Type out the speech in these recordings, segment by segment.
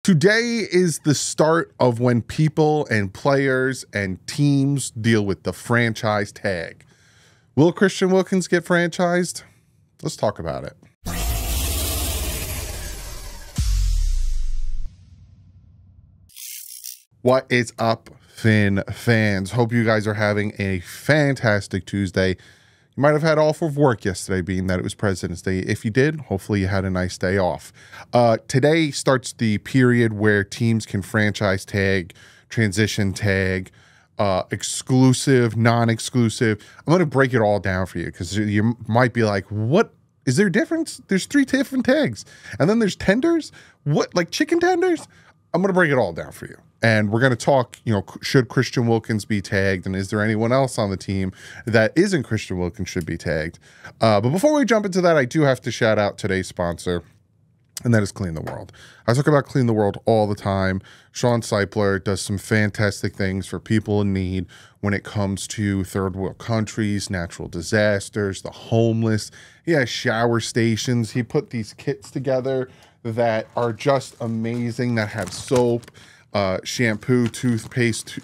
Today is the start of when people and players and teams deal with the franchise tag. Will Christian Wilkins get franchised? Let's talk about it. What is up, Finn fans? Hope you guys are having a fantastic Tuesday. You might have had off of work yesterday, being that it was President's Day. If you did, hopefully you had a nice day off. Today starts the period where teams can franchise tag, transition tag, exclusive, non-exclusive. I'm going to break it all down for you because you might be like, what? Is there a difference? There's 3 different tags. And then there's tenders? What, like chicken tenders? I'm going to break it all down for you. And we're going to talk, should Christian Wilkins be tagged? And is there anyone else on the team that isn't Christian Wilkins should be tagged? But before we jump into that, I do have to shout out today's sponsor, and that is Clean the World. I talk about Clean the World all the time. Sean Seipler does some fantastic things for people in need when it comes to third world countries, natural disasters, the homeless. He has shower stations. He put these kits together that are just amazing, that have soap, shampoo, toothpaste,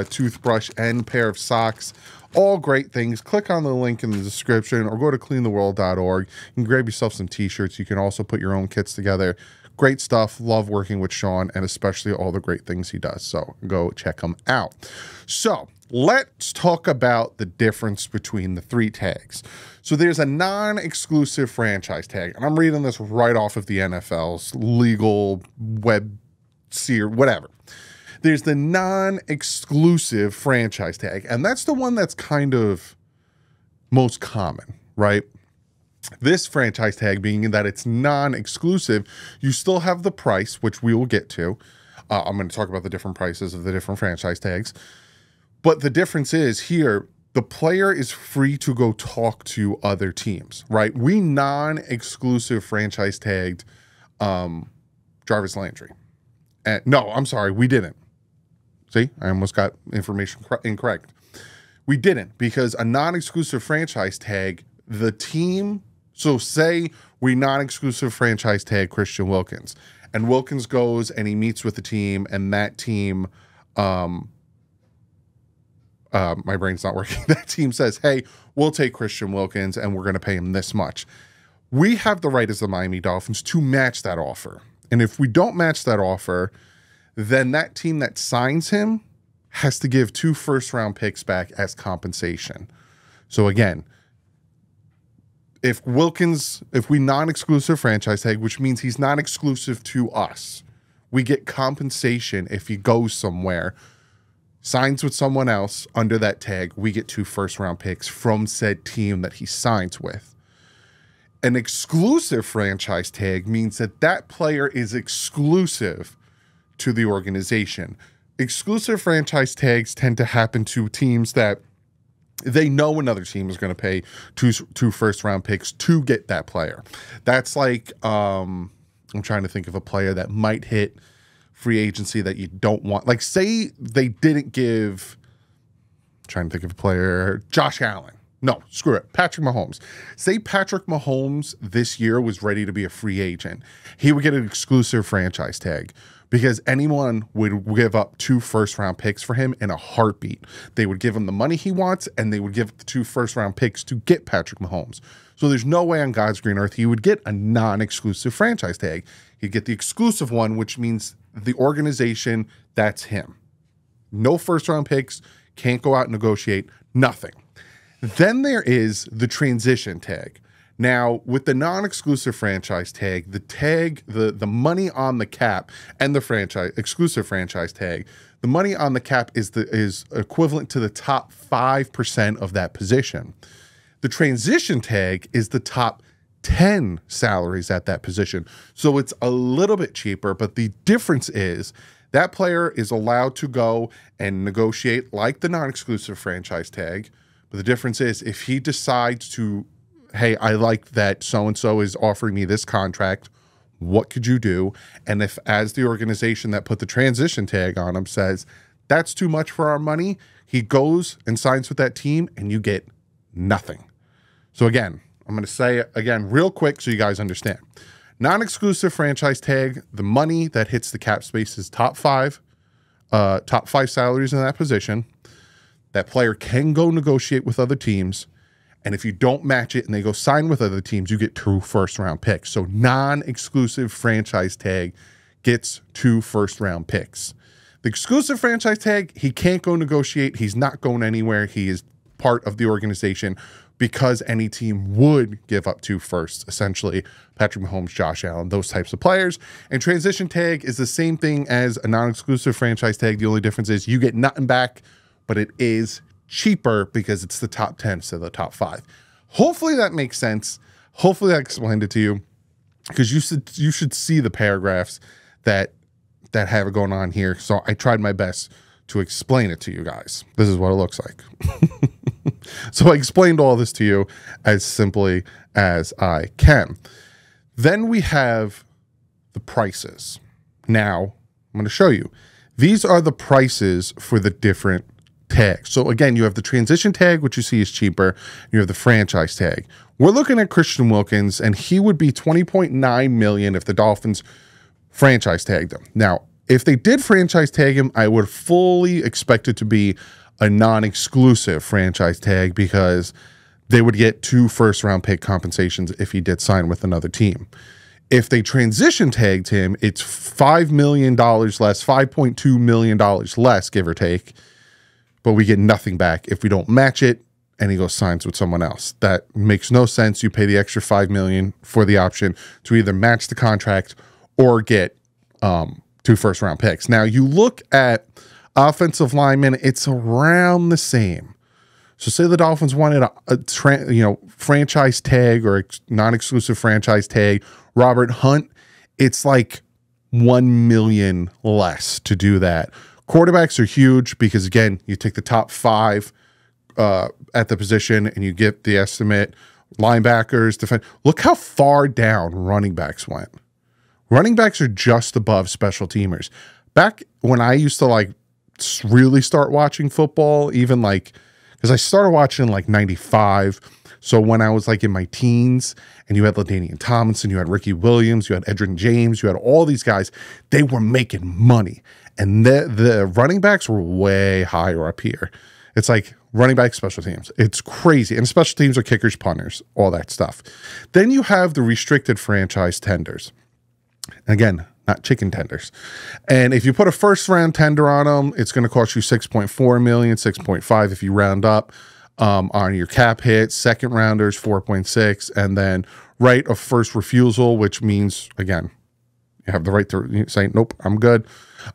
toothbrush, and pair of socks. All great things. Click on the link in the description or go to cleantheworld.org and grab yourself some t-shirts. You can also put your own kits together. Great stuff. Love working with Sean and especially all the great things he does. So go check him out. So let's talk about the difference between the 3 tags. So there's a non-exclusive franchise tag, and I'm reading this right off of the NFL's legal web series, whatever. There's the non-exclusive franchise tag, and that's the one that's kind of most common, right? This franchise tag being that it's non-exclusive, you still have the price, which we will get to. I'm going to talk about the different prices of the different franchise tags. But the difference is here, the player is free to go talk to other teams, right? We non-exclusive franchise tagged Jarvis Landry. And no, I'm sorry, we didn't. See, I almost got information incorrect. We didn't, because a non-exclusive franchise tag, the team, so say we non-exclusive franchise tag Christian Wilkins, and Wilkins goes and he meets with the team, and that team, my brain's not working. That team says, hey, we'll take Christian Wilkins and we're going to pay him this much. We have the right as the Miami Dolphins to match that offer. And if we don't match that offer, then that team that signs him has to give 2 first-round picks back as compensation. So again, if we non-exclusive franchise tag, which means he's not exclusive to us, we get compensation if he goes somewhere, signs with someone else under that tag, we get 2 first-round picks from said team that he signs with. An exclusive franchise tag means that that player is exclusive to the organization. Exclusive franchise tags tend to happen to teams that they know another team is going to pay two first-round picks to get that player. That's like, I'm trying to think of a player that might hit free agency that you don't want. Like, say they didn't give, I'm trying to think of a player, Josh Allen. No, screw it. Patrick Mahomes. Say Patrick Mahomes this year was ready to be a free agent. He would get an exclusive franchise tag because anyone would give up 2 first-round picks for him in a heartbeat. They would give him the money he wants, and they would give the 2 first-round picks to get Patrick Mahomes. So there's no way on God's green earth he would get a non-exclusive franchise tag. He'd get the exclusive one, which means the organization, that's him. No first-round picks, can't go out and negotiate, nothing. Then there is the transition tag. Now, with the non-exclusive franchise tag, the money on the cap and the exclusive franchise tag, the money on the cap is equivalent to the top 5% of that position. The transition tag is the top 10 salaries at that position. So it's a little bit cheaper, but the difference is that player is allowed to go and negotiate like the non-exclusive franchise tag. But the difference is if he decides to, hey, I like that so-and-so is offering me this contract, what could you do? And if, as the organization that put the transition tag on him says, that's too much for our money, he goes and signs with that team and you get nothing. So again, I'm going to say it again real quick so you guys understand. Non-exclusive franchise tag, the money that hits the cap space is top five salaries in that position. That player can go negotiate with other teams. And if you don't match it and they go sign with other teams, you get 2 first-round picks. So non-exclusive franchise tag gets 2 first-round picks. The exclusive franchise tag, he can't go negotiate. He's not going anywhere. He is part of the organization because any team would give up 2 firsts, essentially Patrick Mahomes, Josh Allen, those types of players. And transition tag is the same thing as a non-exclusive franchise tag. The only difference is you get nothing back, but it is cheaper because it's the top 10 instead of the top 5. Hopefully that makes sense. Hopefully I explained it to you, because you should see the paragraphs that have it going on here. So I tried my best to explain it to you guys. This is what it looks like. So I explained all this to you as simply as I can. Then we have the prices. Now I'm going to show you. These are the prices for the different tags. So again, you have the transition tag, which you see is cheaper. You have the franchise tag. We're looking at Christian Wilkins, and he would be $20.9 million if the Dolphins franchise tagged him. Now, if they did franchise tag him, I would fully expect it to be a non-exclusive franchise tag, because they would get 2 first-round pick compensations if he did sign with another team. If they transition tagged him, it's $5 million less, $5.2 million less, give or take, but we get nothing back if we don't match it and he goes signs with someone else. That makes no sense. You pay the extra $5 million for the option to either match the contract or get 2 first-round picks. Now, you look at offensive linemen, it's around the same. So say the Dolphins wanted a franchise tag or non-exclusive franchise tag, Robert Hunt, it's like $1 million less to do that. Quarterbacks are huge because, again, you take the top 5 at the position and you get the estimate. Linebackers, defense. Look how far down running backs went. Running backs are just above special teamers. Back when I used to like really start watching football, even like, because I started watching in like 95. So when I was like in my teens, and you had LaDainian Tomlinson, you had Ricky Williams, you had Edgerrin James, you had all these guys, they were making money. And the running backs were way higher up here. It's like running back, special teams. It's crazy. And special teams are kickers, punters, all that stuff. Then you have the restricted franchise tenders. Again, not chicken tenders. And if you put a first round tender on them, it's going to cost you $6.4 million, $6.5 if you round up on your cap hit. Second rounders, 4.6. And then right of first refusal, which means, again, you have the right to say, nope, I'm good,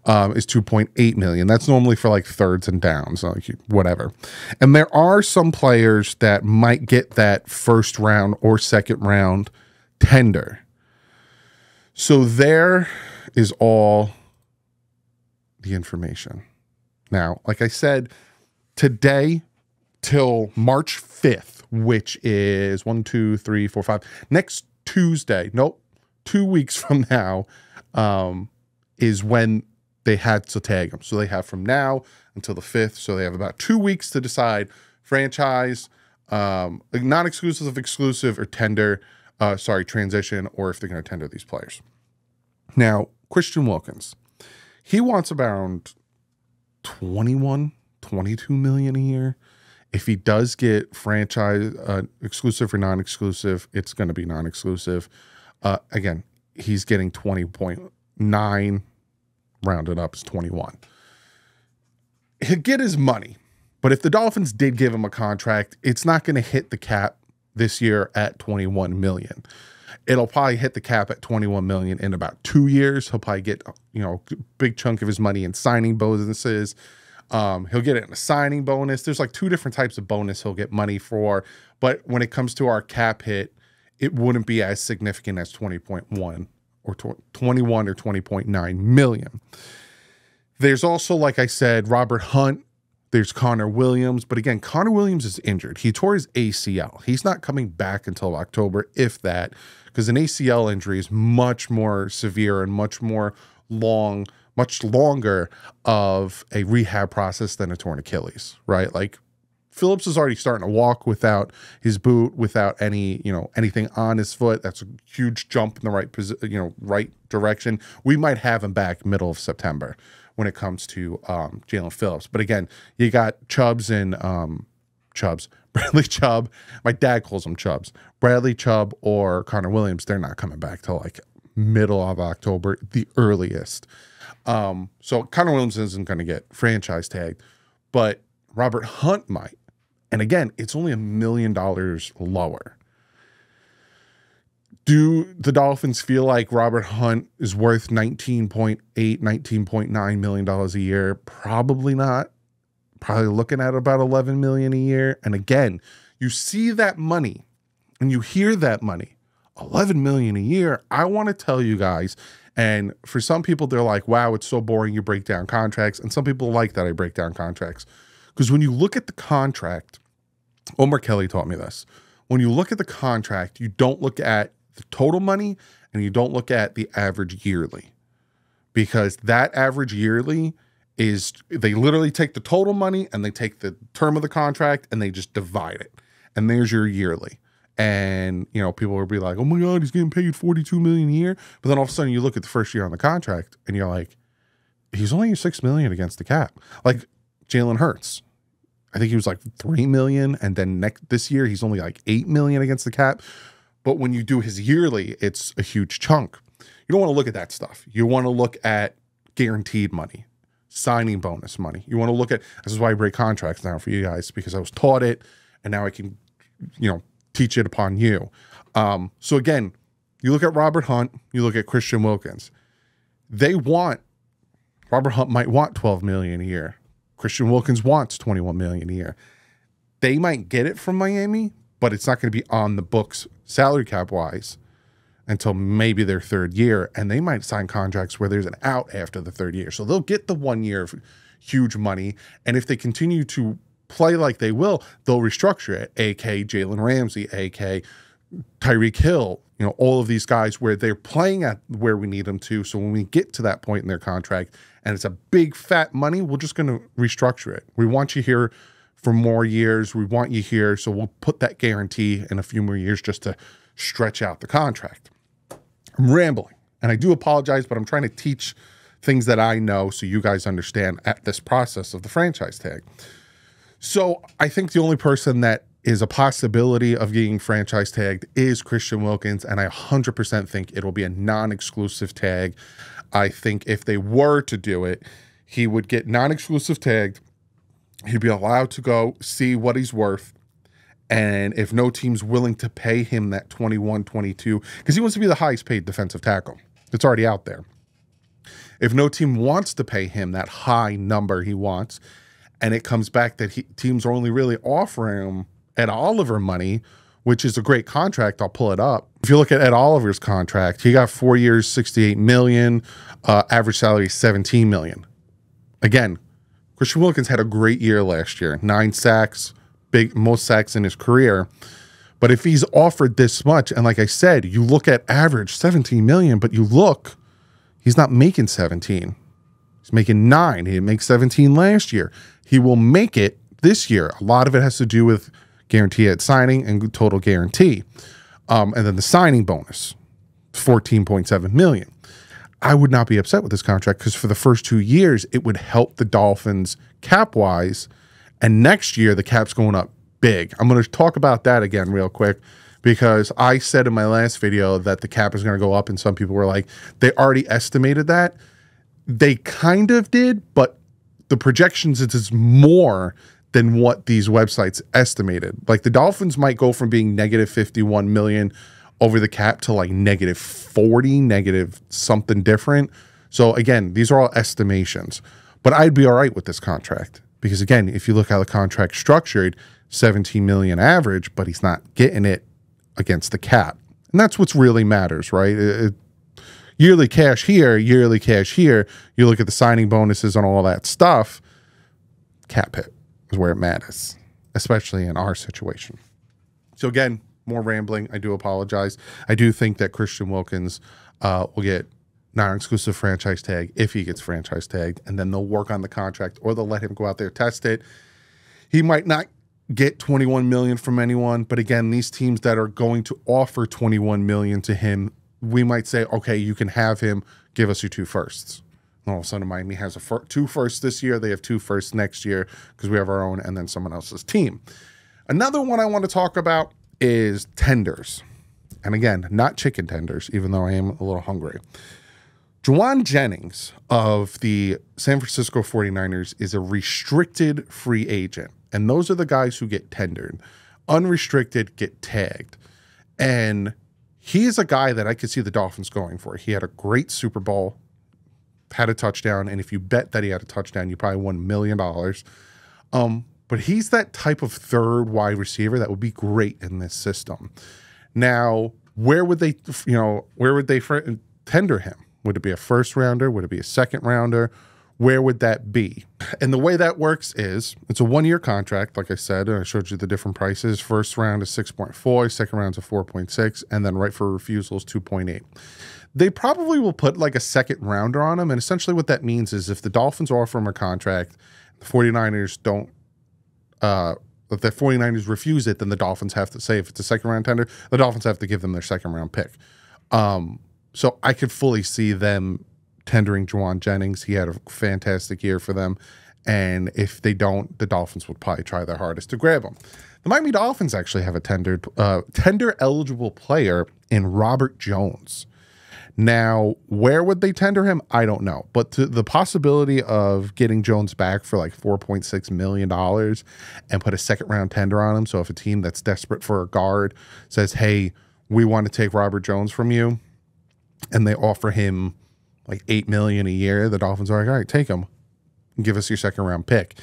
is $2.8 million. That's normally for like thirds and downs, like whatever. And there are some players that might get that first round or second round tender. So there is all the information. Now, like I said, today till March 5th, which is 1, 2, 3, 4, 5, next Tuesday, nope, 2 weeks from now, is when they had to tag them. So they have from now until the 5th. So they have about 2 weeks to decide franchise, non-exclusive, exclusive, or tender, transition, or if they're going to tender these players. Now, Christian Wilkins, he wants around 21, 22 million a year. If he does get franchise, exclusive or non-exclusive, it's going to be non-exclusive. Again, he's getting 20.9, rounded up is 21. He'll get his money, but if the Dolphins did give him a contract, it's not going to hit the cap this year at 21 million. It'll probably hit the cap at 21 million in about 2 years. He'll probably get, a big chunk of his money in signing bonuses. He'll get it in a signing bonus. There's like 2 different types of bonus he'll get money for. But when it comes to our cap hit, it wouldn't be as significant as 20.1 or 21 or 20.9 million. There's also, like I said, Robert Hunt. There's Connor Williams. But again, Connor Williams is injured. He tore his ACL. He's not coming back until October, if that, because an ACL injury is much more severe and much longer of a rehab process than a torn Achilles, right? Like Phillips is already starting to walk without his boot, without any, anything on his foot. That's a huge jump in the right direction. We might have him back middle of September when it comes to Jalen Phillips. But again, you got Chubbs and Bradley Chubb. My dad calls them Chubbs. Bradley Chubb or Connor Williams, they're not coming back till like middle of October, the earliest. So Connor Williams isn't going to get franchise tagged, but Robert Hunt might. And again, it's only $1 million lower. Do the Dolphins feel like Robert Hunt is worth $19.8, $19.9 million a year? Probably not. Probably looking at about $11 million a year. And again, you see that money and you hear that money, $11 million a year. I want to tell you guys, and for some people, they're like, wow, it's so boring. You break down contracts. And some people like that I break down contracts. Because when you look at the contract, Omar Kelly taught me this. When you look at the contract, you don't look at the total money and you don't look at the average yearly. Because that average yearly is, they literally take the total money and they take the term of the contract and they just divide it. And there's your yearly. And, people will be like, oh my God, he's getting paid $42 million a year. But then all of a sudden you look at the first year on the contract and you're like, he's only $6 million against the cap. Like Jalen Hurts. I think he was like $3 million. And then this year he's only like $8 million against the cap. But when you do his yearly, it's a huge chunk. You don't want to look at that stuff. You want to look at guaranteed money, signing bonus money. You want to look at, this is why I break contracts now for you guys, because I was taught it and now I can, teach it upon you. So again, you look at Robert Hunt, you look at Christian Wilkins. Robert Hunt might want $12 million a year. Christian Wilkins wants $21 million a year. They might get it from Miami, but it's not going to be on the books salary cap wise until maybe their third year. And they might sign contracts where there's an out after the third year. So they'll get the 1 year of huge money. And if they continue to play like they will, they'll restructure it. AK Jalen Ramsey, AK Tyreek Hill, all of these guys where they're playing at where we need them to. So when we get to that point in their contract and it's a big fat money, we're just going to restructure it. We want you here for more years. We want you here. So we'll put that guarantee in a few more years just to stretch out the contract. I'm rambling and I do apologize, but I'm trying to teach things that I know so you guys understand at this process of the franchise tag. So I think the only person that is a possibility of getting franchise tagged is Christian Wilkins, and I 100% think it'll be a non-exclusive tag. I think if they were to do it, he would get non-exclusive tagged. He'd be allowed to go see what he's worth. And if no team's willing to pay him that 21, 22, because he wants to be the highest paid defensive tackle. It's already out there. If no team wants to pay him that high number he wants, and it comes back that teams are only really offering him Ed Oliver money, which is a great contract. I'll pull it up. If you look at Ed Oliver's contract, he got 4 years, $68 million, average salary $17 million. Again, Christian Wilkins had a great year last year, 9 sacks, most sacks in his career. But if he's offered this much, and like I said, you look at average $17 million, but you look, he's not making 17. He's making 9. He didn't make 17 last year. He will make it this year. A lot of it has to do with guarantee at signing and total guarantee. And then the signing bonus, $14.7 million. I would not be upset with this contract because for the first 2 years, it would help the Dolphins cap-wise. And next year, the cap's going up big. I'm going to talk about that again real quick because I said in my last video that the cap is going to go up and some people were like, they already estimated that. They kind of did, but the projections is more than what these websites estimated. Like the Dolphins might go from being negative 51 million over the cap to like negative 40, negative something different. So again, these are all estimations, but I'd be all right with this contract because again, if you look how the contract structured, 17 million average, but he's not getting it against the cap. And that's what's really matters, right? Yearly cash here, yearly cash here. You look at the signing bonuses and all that stuff, cap hit is where it matters, especially in our situation. So again, more rambling. I do apologize. I do think that Christian Wilkins will get non-exclusive franchise tag if he gets franchise tagged, and then they'll work on the contract or they'll let him go out there, test it. He might not get 21 million from anyone, but again, these teams that are going to offer 21 million to him, we might say, okay, you can have him, give us your 2 firsts. All of a sudden, Miami has 2 firsts this year. They have 2 firsts next year because we have our own and then someone else's team. Another one I want to talk about is tenders. And again, not chicken tenders, even though I am a little hungry. Jauan Jennings of the San Francisco 49ers is a restricted free agent. And those are the guys who get tendered. Unrestricted get tagged. And he is a guy that I could see the Dolphins going for. He had a great Super Bowl, had a touchdown, and if you bet that he had a touchdown, you probably won $1 million. But he's that type of third wide receiver that would be great in this system. Now, where would they tender him? Would it be a first rounder? Would it be a second rounder? Where would that be? And the way that works is it's a 1-year contract. Like I said, I showed you the different prices. First round is 6.4, second round is 4.6, and then right for refusal is 2.8. They probably will put like a second rounder on him. And essentially what that means is if the Dolphins offer him a contract, the 49ers don't, if the 49ers refuse it, then the Dolphins have to say, if it's a second round tender, the Dolphins have to give them their second round pick. So I could fully see them tendering Jauan Jennings. He had a fantastic year for them. And if they don't, the Dolphins would probably try their hardest to grab him. The Miami Dolphins actually have a tender eligible player in Robert Jones. Now, where would they tender him? I don't know. But the possibility of getting Jones back for like $4.6 million and put a second round tender on him. So if a team that's desperate for a guard says, hey, we want to take Robert Jones from you, and they offer him like $8 million a year, the Dolphins are like, all right, take him and give us your second round pick.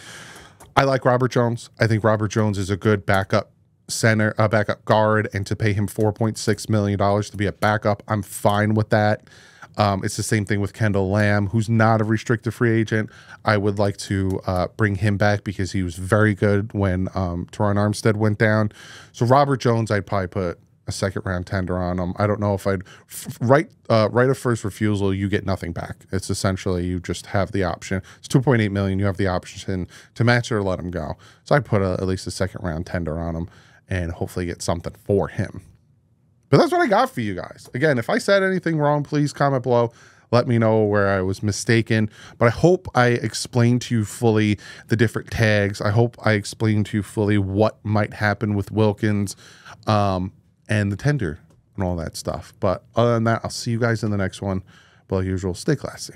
I like Robert Jones. I think Robert Jones is a good backup center, backup guard, and to pay him $4.6 million to be a backup, I'm fine with that. It's the same thing with Kendall Lamb, who's not a restricted free agent. I would like to bring him back because he was very good when Teron Armstead went down. So Robert Jones, I'd probably put a second round tender on him. I don't know if I'd right of first refusal. You get nothing back. It's essentially you just have the option. It's 2.8 million. You have the option to match it or let him go. So I'd put at least a second round tender on him and hopefully get something for him. But that's what I got for you guys. Again, if I said anything wrong, please comment below. Let me know where I was mistaken. But I hope I explained to you fully the different tags. I hope I explained to you fully what might happen with Wilkins and the tender and all that stuff. But other than that, I'll see you guys in the next one. But like usual, stay classy.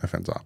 My friends out.